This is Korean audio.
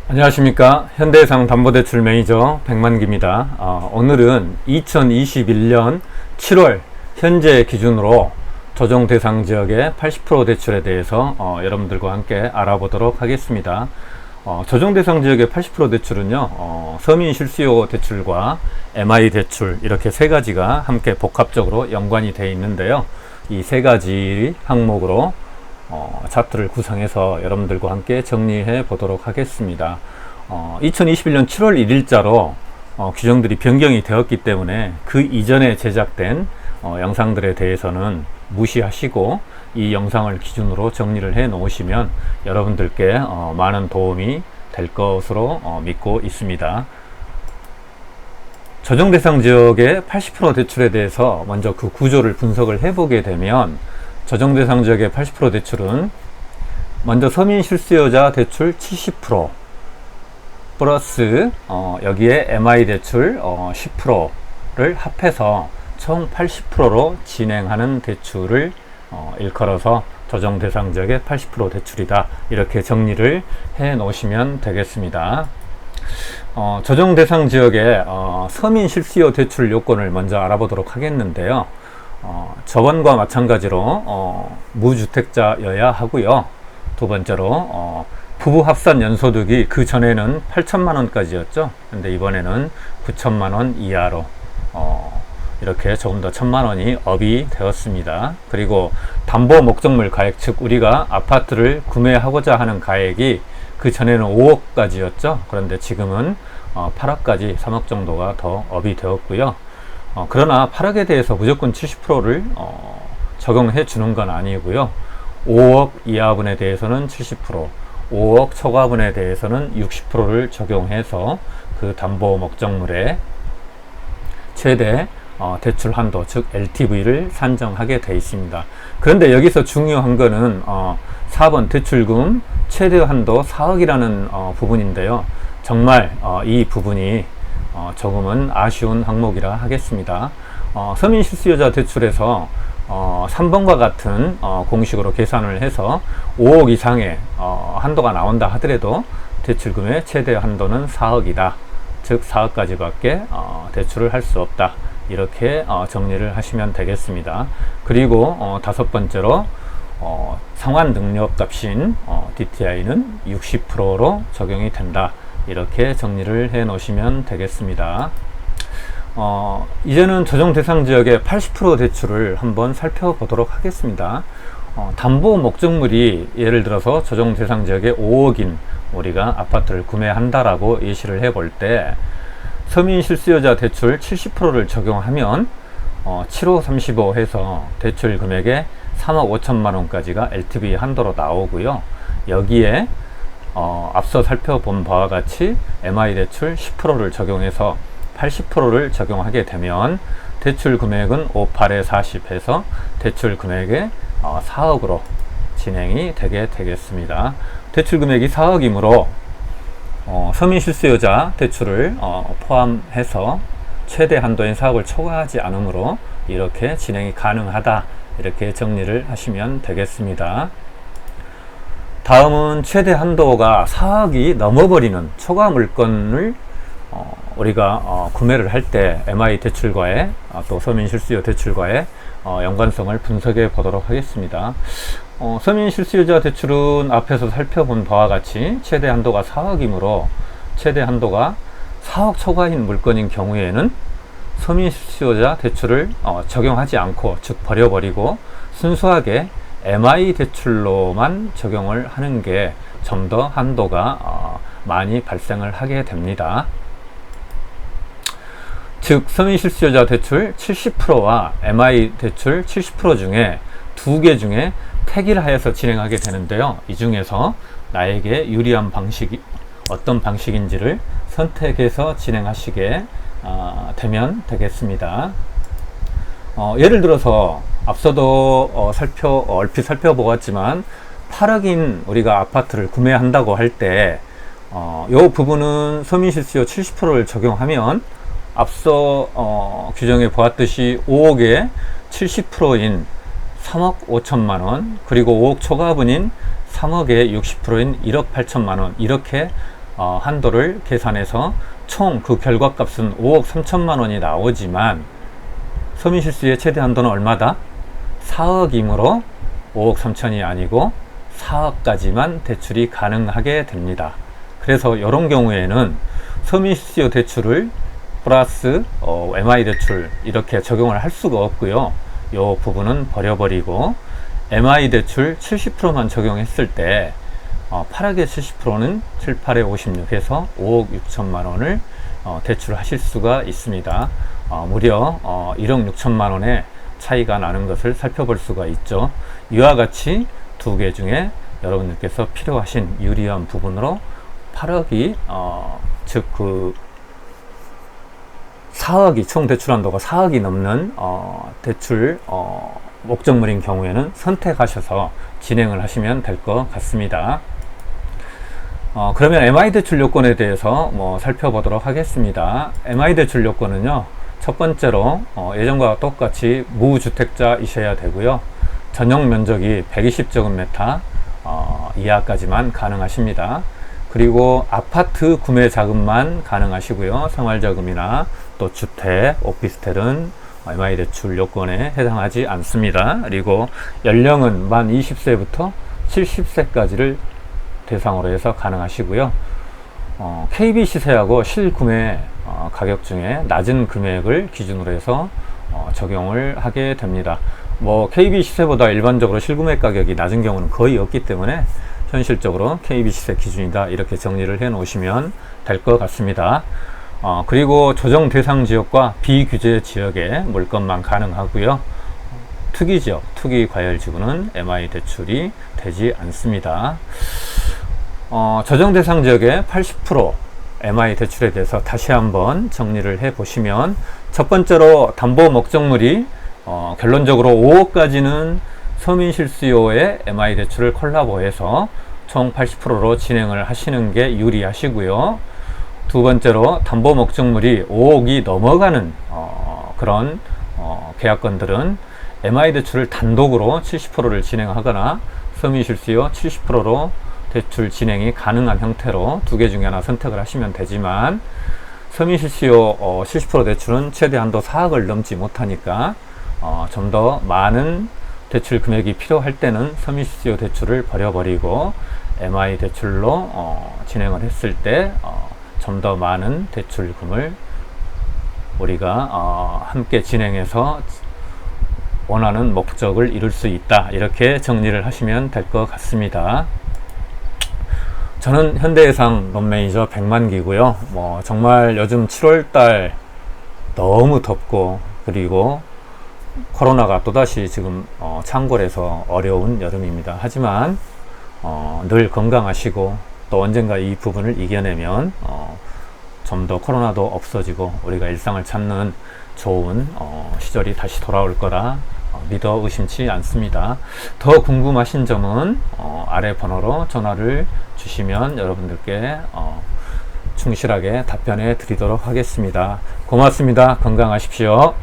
안녕하십니까. 현대해상 담보대출 매니저 백만기입니다. 오늘은 2021년 7월 현재 기준으로 조정 대상 지역의 80% 대출에 대해서 여러분들과 함께 알아보도록 하겠습니다. 조정 대상 지역의 80% 대출은요, 서민 실수요 대출과 MI 대출 이렇게 세 가지가 함께 복합적으로 연관이 되어 있는데요. 이 세 가지 항목으로 차트를 구성해서 여러분들과 함께 정리해 보도록 하겠습니다. 2021년 7월 1일자로 규정들이 변경이 되었기 때문에 그 이전에 제작된 영상들에 대해서는 무시하시고 이 영상을 기준으로 정리를 해 놓으시면 여러분들께 많은 도움이 될 것으로 믿고 있습니다. 조정 대상 지역의 80% 대출에 대해서 먼저 그 구조를 분석을 해 보게 되면, 조정 대상 지역의 80% 대출은 먼저 서민 실수요자 대출 70% 플러스 여기에 MI 대출 10%를 합해서 총 80%로 진행하는 대출을 일컬어서 조정 대상 지역의 80% 대출이다, 이렇게 정리를 해 놓으시면 되겠습니다. 조정 대상 지역의 서민 실수요 대출 요건을 먼저 알아보도록 하겠는데요. 저번과 마찬가지로 무주택자여야 하고요. 두 번째로 부부 합산 연소득이 그 전에는 8천만 원까지였죠. 근데 이번에는 9천만 원 이하로 이렇게 조금 더 1천만 원이 업이 되었습니다. 그리고 담보 목적물 가액, 즉 우리가 아파트를 구매하고자 하는 가액이 그 전에는 5억까지였죠. 그런데 지금은 8억까지 3억 정도가 더 업이 되었고요. 그러나 8억에 대해서 무조건 70%를 적용해 주는 건 아니고요. 5억 이하분에 대해서는 70%, 5억 초과분에 대해서는 60%를 적용해서 그 담보 목적물의 최대 대출 한도, 즉 LTV를 산정하게 되어 있습니다. 그런데 여기서 중요한 거는 4번 대출금 최대 한도 4억이라는 부분인데요. 정말 이 부분이 조금은 아쉬운 항목이라 하겠습니다. 서민 실수요자 대출에서 3번과 같은 공식으로 계산을 해서 5억 이상의 한도가 나온다 하더라도 대출금의 최대 한도는 4억이다. 즉 4억까지 밖에 대출을 할 수 없다. 이렇게 정리를 하시면 되겠습니다. 그리고 다섯 번째로 상환 능력 값인 DTI는 60%로 적용이 된다. 이렇게 정리를 해 놓으시면 되겠습니다. 이제는 조정 대상 지역의 80% 대출을 한번 살펴보도록 하겠습니다. 담보 목적물이 예를 들어서 조정 대상 지역의 5억인 우리가 아파트를 구매한다라고 예시를 해볼 때, 서민 실수요자 대출 70%를 적용하면 75, 35 해서 대출 금액의 3억 5천만 원까지가 LTV 한도로 나오고요. 여기에 앞서 살펴본 바와 같이 MI 대출 10%를 적용해서 80%를 적용하게 되면 대출 금액은 58에 40 해서 대출 금액의 4억으로 진행이 되게 되겠습니다. 대출 금액이 4억이므로 서민 실수요자 대출을 포함해서 최대 한도인 4억을 초과하지 않으므로 이렇게 진행이 가능하다, 이렇게 정리를 하시면 되겠습니다. 다음은 최대 한도가 4억이 넘어버리는 초과 물건을 우리가 구매를 할 때 MI 대출과의 또 서민 실수요 대출과의 연관성을 분석해 보도록 하겠습니다. 서민 실수요자 대출은 앞에서 살펴본 바와 같이 최대 한도가 4억이므로 최대 한도가 4억 초과인 물건인 경우에는 서민 실수요자 대출을 적용하지 않고, 즉 버려버리고 순수하게 MI 대출로만 적용을 하는 게 좀 더 한도가 많이 발생을 하게 됩니다. 즉 서민 실수요자 대출 70%와 MI 대출 70% 중에 두 개 중에 택일 하여서 진행하게 되는데요. 이 중에서 나에게 유리한 방식이 어떤 방식인지를 선택해서 진행하시게 되면 되겠습니다. 예를 들어서 앞서도 얼핏 살펴보았지만 8억인 우리가 아파트를 구매한다고 할 때 이 부분은 서민실수요 70%를 적용하면 앞서 규정에 보았듯이 5억에 70%인 3억 5천만 원, 그리고 5억 초과분인 3억의 60%인 1억 8천만 원, 이렇게 한도를 계산해서 총 그 결과값은 5억 3천만 원이 나오지만 서민실수의 최대 한도는 얼마다? 4억이므로 5억 3천이 아니고 4억까지만 대출이 가능하게 됩니다. 그래서 이런 경우에는 서민실수요 대출을 플러스 MI 대출 이렇게 적용을 할 수가 없고요. 이 부분은 버려버리고 MI 대출 70%만 적용했을 때 8억의 70%는 7, 8에 56 해서 5억 6천만 원을 대출하실 수가 있습니다. 무려 1억 6천만 원의 차이가 나는 것을 살펴볼 수가 있죠. 이와 같이 두 개 중에 여러분들께서 필요하신 유리한 부분으로 8억이 즉 그 4억이 총 대출 한도가 4억이 넘는 대출 목적물인 경우에는 선택하셔서 진행을 하시면 될 것 같습니다. 그러면 MI 대출 요건에 대해서 살펴보도록 하겠습니다. MI 대출 요건은요, 첫 번째로 예전과 똑같이 무주택자이셔야 되고요. 전용 면적이 120제곱미터 이하까지만 가능하십니다. 그리고 아파트 구매 자금만 가능하시고요. 생활자금이나 또 주택, 오피스텔은 MI 대출 요건에 해당하지 않습니다. 그리고 연령은 만 20세부터 70세까지를 대상으로 해서 가능하시고요. KB 시세하고 실구매 가격 중에 낮은 금액을 기준으로 해서 적용을 하게 됩니다. KB 시세보다 일반적으로 실구매 가격이 낮은 경우는 거의 없기 때문에 현실적으로 KB 시세 기준이다 이렇게 정리를 해 놓으시면 될 것 같습니다. 그리고 조정 대상 지역과 비규제 지역에 물건만 가능하고요. 투기 지역, 투기 과열 지구는 MI 대출이 되지 않습니다. 조정 대상 지역의 80% MI 대출에 대해서 다시 한번 정리를 해 보시면, 첫 번째로 담보 목적물이 결론적으로 5억까지는 서민실수요의 MI 대출을 콜라보해서 총 80%로 진행을 하시는 게 유리하시고요. 두 번째로 담보 목적물이 5억이 넘어가는 그런 계약건들은 MI 대출을 단독으로 70%를 진행하거나 서민실수요 70%로 대출 진행이 가능한 형태로 두 개 중에 하나 선택을 하시면 되지만, 서민실수요 70% 대출은 최대 한도 4억을 넘지 못하니까 좀 더 많은 대출 금액이 필요할 때는 서민실수요 대출을 버려버리고 MI 대출로 진행을 했을 때 좀 더 많은 대출금을 우리가 함께 진행해서 원하는 목적을 이룰 수 있다, 이렇게 정리를 하시면 될 것 같습니다. 저는 현대해상 론매니저 백만기고요. 정말 요즘 7월달 너무 덥고, 그리고 코로나가 또다시 지금 창궐해서 어려운 여름입니다. 하지만 늘 건강하시고, 또 언젠가 이 부분을 이겨내면 좀 더 코로나도 없어지고 우리가 일상을 찾는 좋은 시절이 다시 돌아올 거라 믿어 의심치 않습니다. 더 궁금하신 점은 아래 번호로 전화를 주시면 여러분들께 충실하게 답변해 드리도록 하겠습니다. 고맙습니다. 건강하십시오.